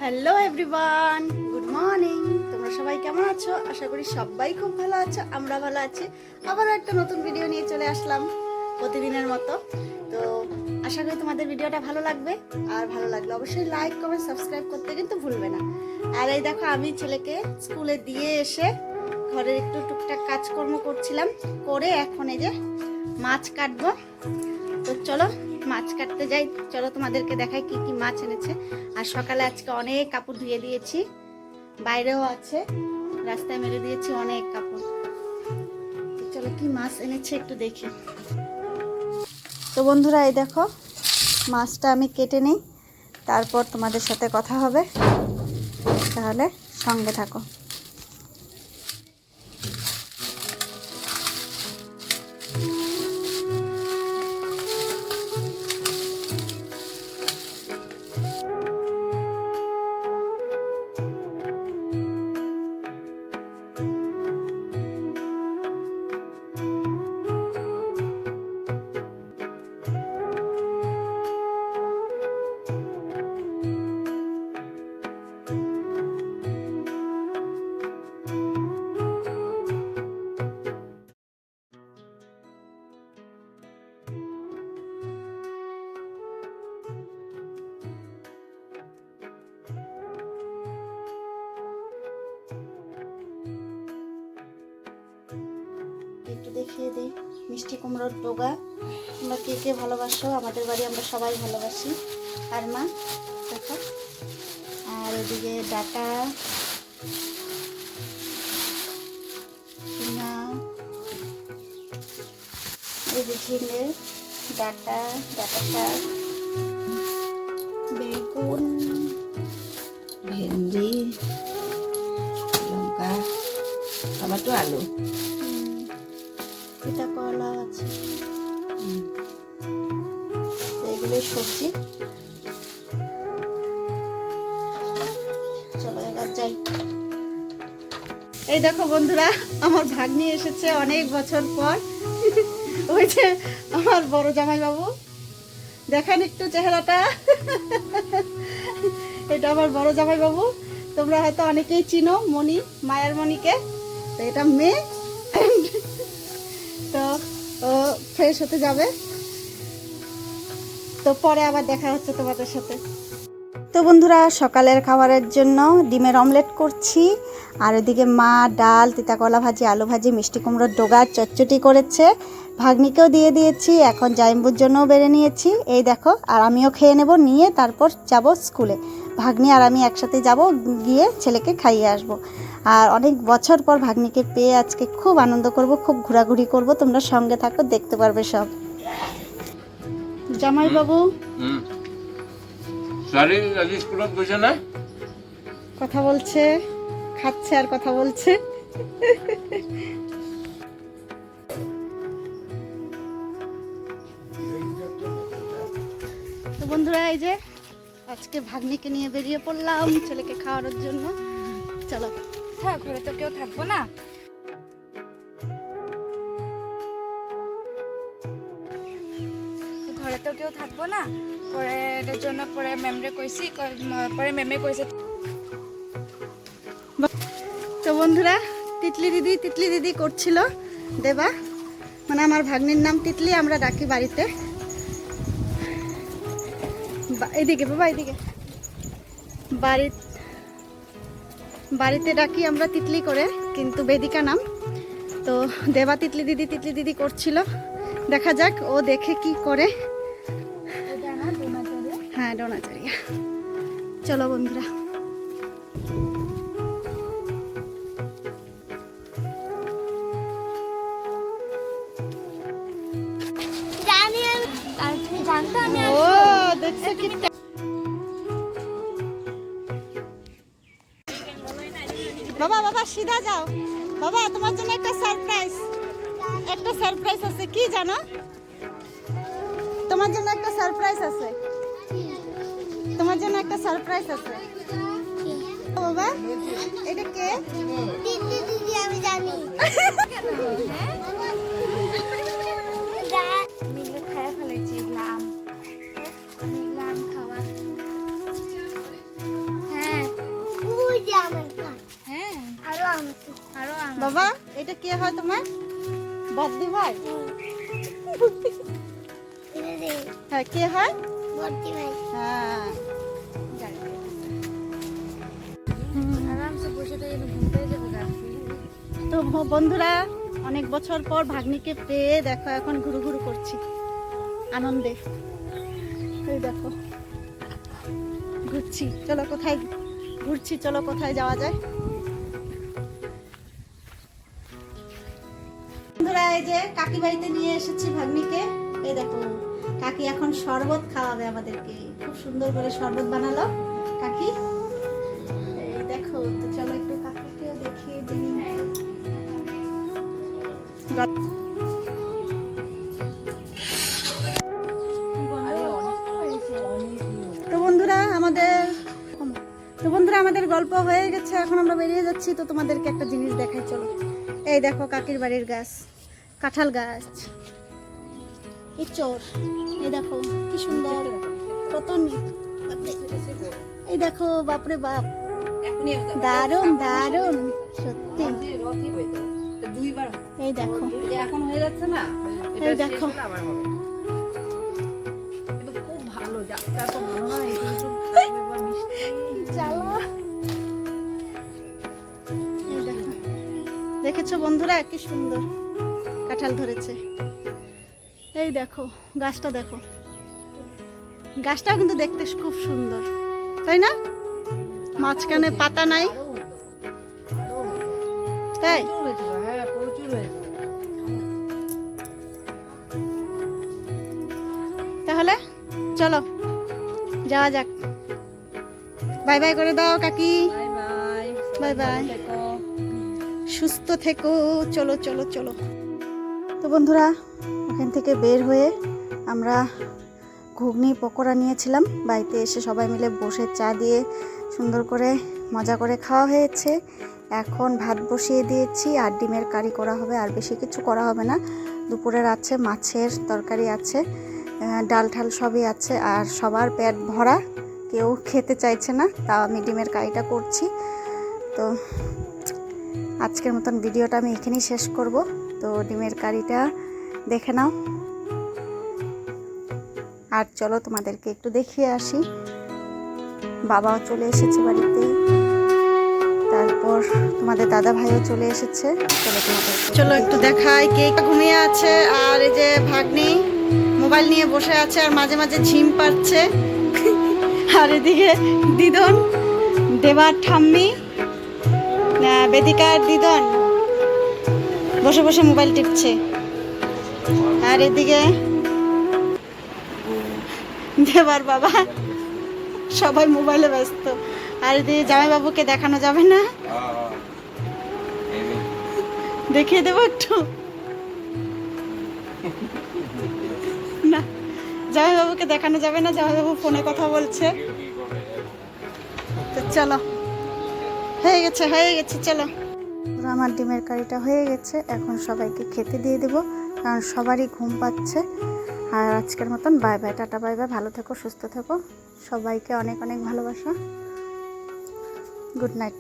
Hello everyone, good morning. তোমরা সবাই কেমন আছো? আশা করি সবাই খুব ভালো আছো। আমরা ভালো আছি। আবারও একটা নতুন ভিডিও নিয়ে চলে আসলাম প্রতিদিনের মতো। তো আশা করি তোমাদের ভিডিওটা ভালো লাগবে। আর ভালো লাগলে অবশ্যই লাইক কমেন্ট সাবস্ক্রাইব করতে কিন্তু ভুলবে না। আর এই দেখো, আমি ছেলেকে স্কুলে দিয়ে এসে ঘরের একটু টুকটাক কাজকর্ম করছিলাম, করে এখন এই যে মাছ কাটবো। তো চলো মাছ কাটতে যাই। চলো তোমাদেরকে দেখাই কি কি মাছ এনেছে। আর সকালে আজকে অনেক কাপড় ধুয়ে দিয়েছি, বাইরেও আছে, রাস্তায় মেরে দিয়েছি অনেক কাপড়। চলো কি মাছ এনেছে একটু দেখি। তো বন্ধুরা, এই দেখো মাছটা আমি কেটে নিই, তারপর তোমাদের সাথে কথা হবে, তাহলে সঙ্গে থাকো। একটু দেখিয়ে দিই মিষ্টি কুমড়োর ডোগা। তোমরা কে কে ভালোবাসো? আমাদের বাড়ি আমরা সবাই ভালোবাসি। আর মা দেখো, আর এদিকে ডাটা, ঝিঙা, এই যে ঝিঙে, ডাটা, ডাটা শাক, বেগুন, ভেন্ডি, লঙ্কা, টমেটো, আলু, এটা কলা আছে, এগুলোই সবজি। চলো এবার যাই। এই দেখো বন্ধুরা, আমার ভাগ্নি এসেছে অনেক বছর পর। ওই যে আমার বড় জামাই বাবু, দেখেন একটু চেহারাটা। এটা আমার বড় জামাই বাবু। তোমরা হয়তো অনেকেই চিনো মণি, মায়ের মণিকে। তো এটা মেয়ে। তো ও ফ্রেশ হতে যাবে, তো পরে আবার দেখা হচ্ছে তোমাদের সাথে। তো বন্ধুরা, সকালের খাবারের জন্য ডিমের অমলেট করছি। আর এদিকে মা ডাল, তিতাকলা ভাজি, আলু ভাজি, মিষ্টি কুমড়োর ডোগা চচ্চটি করেছে। ভাগ্নিকেও দিয়ে দিয়েছি, এখন জাইম্বুর জন্যও বেড়ে নিয়েছি। এই দেখো, আর আমিও খেয়ে নেব, নিয়ে তারপর যাব স্কুলে। ভাগ্নি আর আমি একসাথে যাব, গিয়ে ছেলেকে খাইয়ে আসব। আর অনেক বছর পর ভাগ্নিকে পেয়ে আজকে খুব আনন্দ করব, খুব ঘোরাঘুরি করব। তোমরা সঙ্গে থাকো, দেখতে পারবে সব। জামাইবাবু কথা বলছে, খাচ্ছে আর কথা বলছে। তো বন্ধুরা, এই যে আজকে ভাগ্নিকে নিয়ে বেরিয়ে পড়লাম ছেলেকে খাওয়ানোর জন্য। চলো। হ্যাঁ, ঘরে তো কেউ থাকবো না। ঘরে তো কেউ থাকবো না, পরে এটার জন্য পরে ম্যামরে কইছি, পরে ম্যামে কইছে। তো বন্ধুরা, তিতলি দিদি করছিল দেবা, মানে আমার ভাগ্নির নাম তিতলি, আমরা ডাকি বাড়িতে। এদিকে বাবা, এদিকে বাড়িতে ডাকি আমরা তিতলি করে, কিন্তু বেদিকা নাম। তো দেবা তিতলি দিদি করছিল। দেখা যাক ও দেখে কি করে। হ্যাঁ, ডোনাচারিয়া। চলো বন্ধুরা। ও দেখছো কি, বাবা সিধা যাও। বাবা, তোমার জন্য একটা সারপ্রাইজ আছে। কি জানো? তোমার জন্য একটা সারপ্রাইজ আছে। বাবা, এটা কে? দিদি, আমি জানি। খায়া ফেলেছি আম। আরো বাবা এটা কে হয় তোমার বদ্দি ভাই? হ্যাঁ কে হয়? হ্যাঁ আরামসে বসে থেকে ঘুমতে যাবে গা। তো বন্ধুরা অনেক বছর পর ভাগ্নিকে পেয়ে দেখো এখন ঘুরু ঘুরু করছি আনন্দে। এই দেখো ঘুরছি, চলো কোথায় ঘুরছি, চলো কোথায় যাওয়া যায়। বন্ধুরা এই যে কাকি বাড়িতে নিয়ে এসেছি ভাগ্নিকে। এই দেখো কাকি এখন শরবত খাওয়াবে আমাদেরকে, খুব সুন্দর করে শরবত বানালো কাকি। এই দেখো, তো চলো একটু কাকিকেও দেখিয়ে দিই। তো বন্ধুরা আমাদের গল্প হয়ে গেছে, এখন আমরা বেরিয়ে যাচ্ছি। তো তোমাদেরকে একটা জিনিস দেখাই, চলো। এই দেখো কাকির বাড়ির গাছ, কাঁঠাল গাছ, ইচোর। এই দেখো কি সুন্দর, কত এই দেখো, বাপরে বাপ, দারুণ দারুণ সত্যি। এই দেখো এখন হয়ে যাচ্ছে না, এই দেখো খুব ভালো যাত্রা তো মনে হয় জ্বালা। এই দেখো, দেখেছো বন্ধুরা কি সুন্দর কাঁঠাল ধরেছে। এই দেখো গাছটা, দেখো গাছটাও কিন্তু দেখতে খুব সুন্দর, তাই না? মাঝখানে পাতা নাই, তাই? হ্যাঁ প্রচুর হয়েছে। তাহলে চলো যাওয়া যাক। বাই বাই করে দাও কাকি। বাই বাই, বাই বাই, সুস্থ থেকো। চলো চলো চলো। তো বন্ধুরা ওখান থেকে বের হয়ে আমরা ঘুগনি পকোড়া নিয়েছিলাম। বাড়িতে এসে সবাই মিলে বসে চা দিয়ে সুন্দর করে মজা করে খাওয়া হয়েছে। এখন ভাত বসিয়ে দিয়েছি, আর ডিমের কারি করা হবে, আর বেশি কিছু করা হবে না। দুপুরের আছে, মাছের তরকারি আছে, ডাল ঠাল সবই আছে, আর সবার পেট ভরা, কেউ খেতে চাইছে না, তাও আমি ডিমের কারিটা করছি। তো আজকের মতন ভিডিওটা আমি এখানেই শেষ করব। তো ডিমের কারিটা দেখে নাও, আর চলো তোমাদেরকে একটু দেখিয়ে আসি। বাবাও চলে এসেছে বাড়িতে, তারপর তোমাদের দাদা ভাইও চলে এসেছে। চলো একটু দেখাই কে ঘুমিয়ে আছে। আর এই যে ভাগ্নি মোবাইল নিয়ে বসে আছে, আর মাঝে মাঝে ঝিম পাচ্ছে। আর এদিকে দিদন, দেবার ঠাম্মি, বেদিকার দিদন বসে বসে মোবাইল টিপছে। আর এদিকে দেবার বাবা, সবাই মোবাইলে ব্যস্ত। আর এদিকে জামাইবাবুকে দেখানো যাবে না, দেখিয়ে দেবো একটু না, জামাইবাবুকে দেখানো যাবে না, জামাইবাবু ফোনে কথা বলছে। তো চলো, হয়ে গেছে চলো। আমার ডিমের কারিটা হয়ে গেছে, এখন সবাইকে খেতে দিয়ে দেবো, কারণ সবারই ঘুম পাচ্ছে। আর আজকের মতন bye bye, tata bye bye, ভালো থেকো, সুস্থ থেকো, সবাইকে অনেক অনেক ভালোবাসা, গুড নাইট।